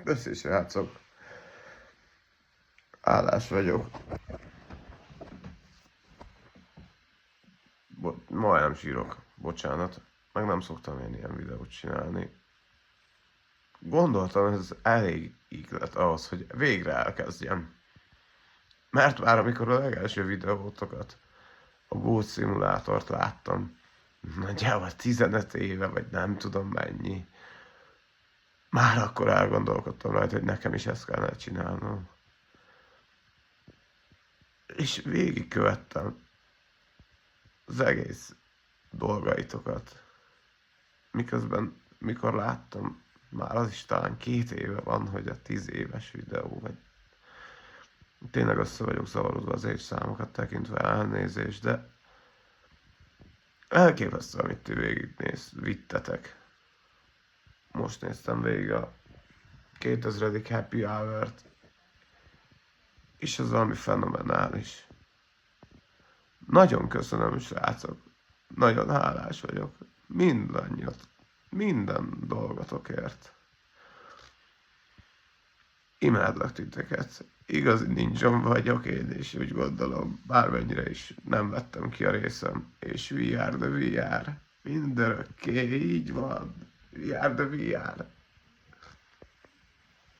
Össze srácok. Állás vagyok. Majdnem sírok. Bocsánat. Meg nem szoktam én ilyen videót csinálni. Gondoltam, ez elég íglet ahhoz, hogy végre elkezdjem. Mert már amikor a legelső videótokat, a Goat Simulátort láttam, nagyjából 15 éve, vagy nem tudom mennyi, már akkor elgondolkodtam rajta, hogy nekem is ezt kellene csinálnom. És végigkövettem az egész dolgaitokat. Miközben, mikor láttam, már az is talán 2 éve van, hogy a 10 éves videó, vagy tényleg össze vagyok zavarodva az évszámokat tekintve, elnézést, de elképesztő, amit ti vittetek. Most néztem végig a 2000. Happy Hour-t, és ez valami fenomenális. Nagyon köszönöm, srácok. Nagyon hálás vagyok. Minden dolgotokért. Imádlak titeket. Igazi ninjom vagyok én, és úgy gondolom, bármennyire is nem vettem ki a részem. És VR, de VR. Mindörökké, így van. VR, de VR.